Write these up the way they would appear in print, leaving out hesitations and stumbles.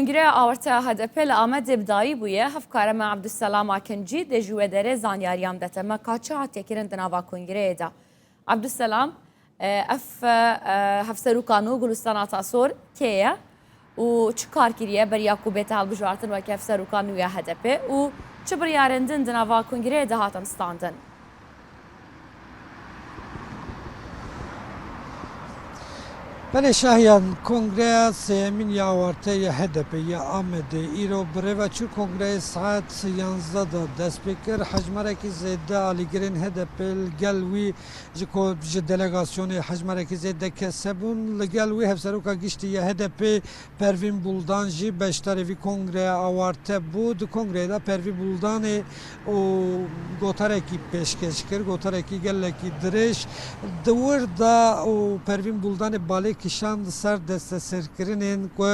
کنگره آورته HDPê li Amedê bidayî bûye hevkarema Abdüselam Akincî de ji wê derê zanyariyam deteme ka çi hatiye kirin di nava kongreyê de. Abdüselam hevserokan û Gulistana Tasor kê ye û çi kar kiriye beriya ku bête hilbijartin wek hevserokan nû ya HDPê û çi biryarên din di nava kongreyê de hatin standin. بله شاهیان کنگره سیمین یا ورته HDPê یا Amedê îro birêve çû kongreyê saet 11 da dest pê kir hejmerekî zêde alîgirên HDP li gel wî ji delegasyonê hejmerekî zêde kes hebûn li gel wî hevseroka giştî ya HDP Pervîn Buldan jî beşdarê vî kongreya awarte bû di kongreyê de Pervîn Buldanê û gotarekî pêşkeş kir gotarekî gelekî dirêj di wir da û Pervîn Buldanê balê kişand ser desteserkirinên ku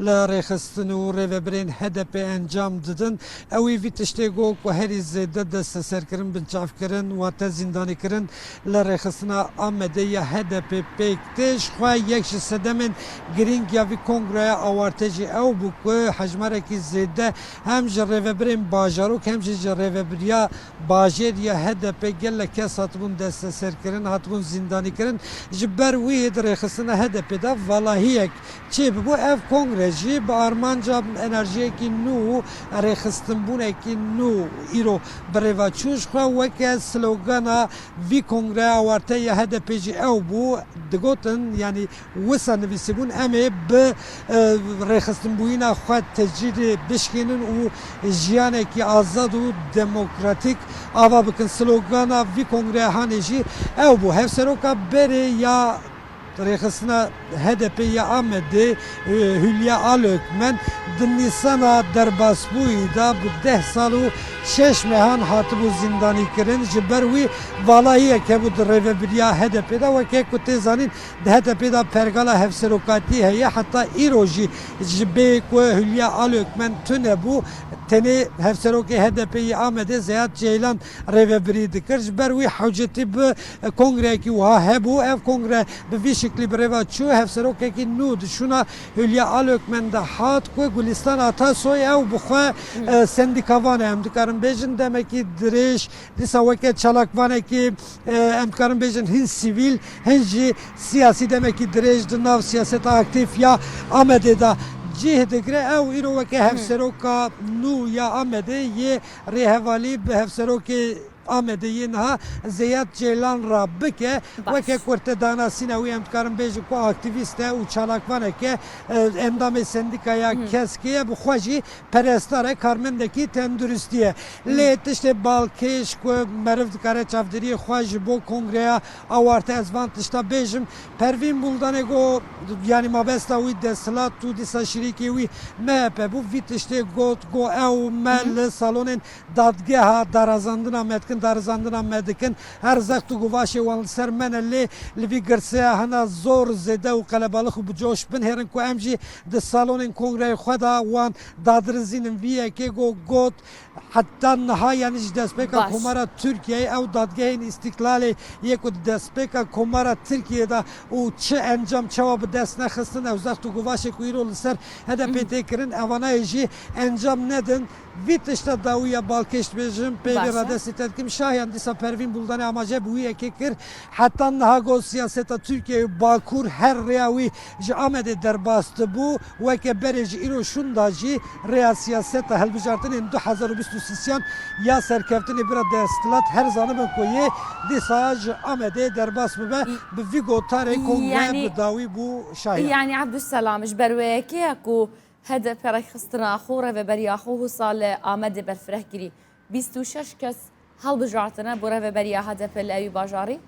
li rêxistin û rêveberên HDP encam didin ew vî tiştê got ku herî zêde desteserkirin bincavkirin wate zindanîkirin li rêxistina Amedê ya HDP pêk tê ji xwe yek ji sedemên girîng ya vî kongreya awarte jî ew bû ku hejmerekî zêde hem ji rêveberên bajarok hem jî ji rêveberiya bajêr ya HDP gelek kes hatibûn desteserkirin hatibûn zindanîkirin ji ber wî di rêxistina HDP'da valahiyek çêbû ev kongre jî bi armanca enerjiyekî nû rêxistinbûnekî nû îro birêve çû ji xwe weke slogana vî kongreya awarte ya HDP jî ew bû digotin yanî wisa nivîsîbûn em ê bi rêxistinbûyîna xwe tecrîdê bişkînin û jiyanekî azad û demokratîk ava bikin slogana vî kongreya hanê jî ew bû hevseroka berê ya rêxistina HDP ya Amedê Hülya Alökmen di Nîsana derbasbûyî da bi 10 sal û 6 mehan hatibû zindanîkirin ji ber wî valahiyek hebû di rêveberiya HDP da weke ku tê zanîn di HDP da pergala hevserokatî heye heta îro jî ji bê ku Hülya Alökmen tune bû tenê hevserokê HDP ya Amedê Zeyad Ceylan rêveberî dikir ji ber wî hewcetî bi kongreyekî wiha hebû ev kongre bi vî şeklî birêve çû hevserokekî nû dişûna Hülya Alökmen de hat ku Gulistana Tasor ew bi xwe sendîkavan em dikarin bêjin demekî dirêj dîsa weke çalakvanekî em dikarin bêjin hin sivîl hin jî siyasî demekî dirêj di nav siyaseta aktif ya Amedê da cih digre ew îro weke hevseroka nû ya Amedê yê rêhevalî bi hevserokê Amedê niha Zeyad Ceylan ra bike weke kurte danasîna wî em dikarin bêjin ku aktivîst e û çalakvaneke endamê sendîkaya keskê ye bi xwe jî perestar e karmendekî tenduristî ye lê tiştê balkêş ku meriv dikare çavdiriyê xwe ji bo kongreya awarte ez van tişta bêjim Pervîn Buldanê got yanî mabesta wî desthilat û dîsa şîrîkê wî MHP bû vî tiştê got got ew me li salonên dadgeha darazandina me dikin darizandina me dikin her zext û guvaşê wan li ser me ne lê li vî girseya hena zor zêde û qelebalix û bicoş binhêrin ku em jî di salonên kongreyê xwe da wan dadirizînin vî yekê got heta niha yanî ji destpêka komara Tirkiyeyê ew dadgehên îstîklalê yê ku di destpêka komara Tirkiyeyê da û çi encam çawa bi dest nexistin ew zext û guvaşê ku îro li ser HDP tê kirin evanayê jî encam nedin vî tişta da wî ya balkêş dibêjim pêvê radestê te dikim şahiyan dîsa Pervîn Buldanê amaje bi wî yekê kir heta niha got siyaseta Tirkiyeyê Bakur her rêya wî ji Amedê derbas dibû weke berê ji îro şûn da jî rêya siyaseta hilbijartinên 2023 ya serkeftinê bira desthilat her zanibin ku yê dîsa ji Amedê derbas bibe bi vî gotarê kongre bi dawî bû şahiyan. Yani Abdüselam ji ber wê yekê ku HDP rêxistina xwe rêveberiya xwe wisa li Amedê berfireh kirî 26 kes hilbijartine bo rêveberiya HDP li Ewî bajarî.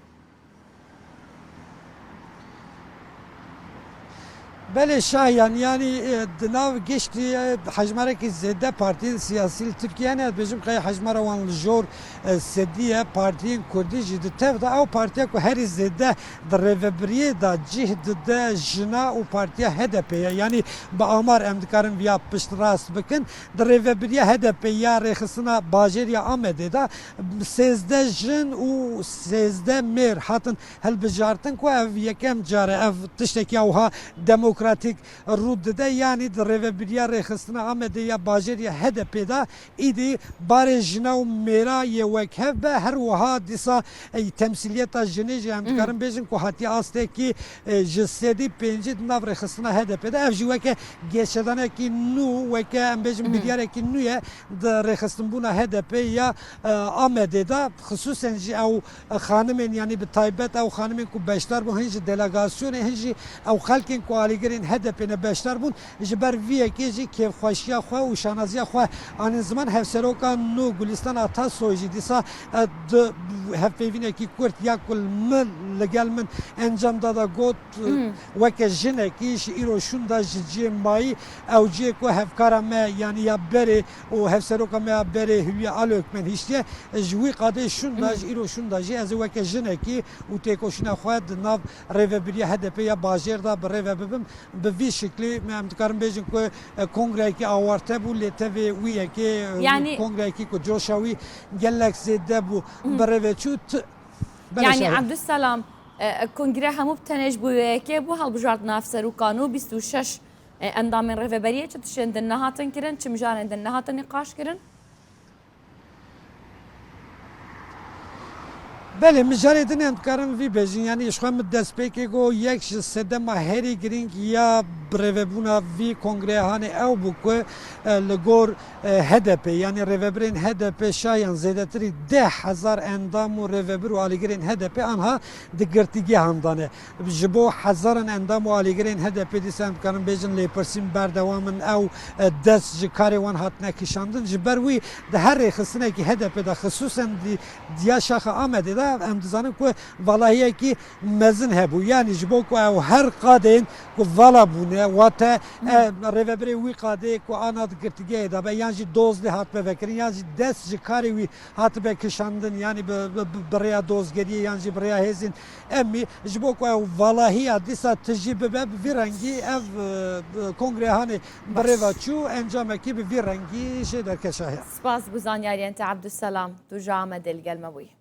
Belê şahiyan yanî di nav giştî hejmerekî zêde partiyên siyasî li Tirkiye ne dibêjim qey hejmera wan li jor sedî ye partiyên Kurdî jî di tev da ew partiya ku herî zêde di rêveberiyê da cih dide jina û partiya HDP ye yanî bi amar em dikarin viya pişt rast bikin di rêveberiya HDP ya rêxistina bajêr ya Amedê da 13 jin û 13 mêr hatin hilbijartin ku ev yekem care ev tiştekî wiha demokratîk demokratik rûdide yanî di rêveberiya rêxistina Amedê ya bajêr ya HDPê da îdî barê jina û mêra yê wekhev be her wiha dîsa temsîliyeta jinê jî em dikarin bêjin ku hatiye astekî ji sedî pêncî di nav rêxistina HDP'de ev jî weke geşedanekî nû weke em bêjin biryarekî nû ye di rêxistinbûna HDP ya Amedê da xisûsen jî ew xanimên yanî bi taybet ew xanimên ku beşdar bûn hin ji delegasyonê hin jî ew xelkên ku alîgirên HDP'ne beşdar bûn ji ber vî yekê jî kêfxweşiya xwe û şanaziya xwe anî ziman Hevserokan nû Gulîstana Tasoy jî dîsa di hevpêvînekî Kurd ya kul min li gel min encam da got weke jinekî ji îro şûn da ji ciyê mayî ew ciyê ku hevkara me yanî ya berê û hevseroka me ya berê hûye alok min hîştiye ji wî qadê şûn da ji îro şûn da jî ez ê weke jinekî û têkoşîna xwe di nav rêveberiya HDP ya bajêr da bi rêve bibim bi vî şeklî em dikarin bêjin ku kongreyekî awarte bû lê tevê wî yekê kongreyekî ku coşa wî gelek zêde bû bi rêve çû يعني عبدالسلام کنگره همو بتنج بوده که بو هالبجارت هفسروکان و 26 اندامین رهبریه چه تشن دن نهاتن کرن چه مجارن دن نهاتن نقاش کرن بله مجاری دنیا امکارم وی بجین یعنی اشخام دستپیکی گو یک سده ماهری گرینگ یا برهبونا وی کنگره هانه او بکو لگور HDP yani revebrin HDP şayan zedetri 10,000 endam u revebir u aligirin HDP anha digirtigi handane jibo hazaran endam u aligirin HDP disem kanım bejin lepersin berdevamın ev dest ji karevan hatne kişandın jiberwi de her rexisine ki HDP'de xüsusen diya şaha Amedê da em dizanın ku valahiye ki mezin hebu yani jibo ku ev her qadeyn ku vala bune wate revebri wî qadê ku ana digirtigi da be yani dozli hat be vekirin yani dest ji karê wî hat be kişandin yani birêya dozgeriye yani ji birêya hêzin emî ji bo ku ew valahiya dîsa tijî bibe bi vî rengî ev kongrehanê birêva çû encamekî bi vî rengî jê derkeşa heye. سپاس بو زانیاریان تا عبدالسلام تو جا آمده الگل مبوی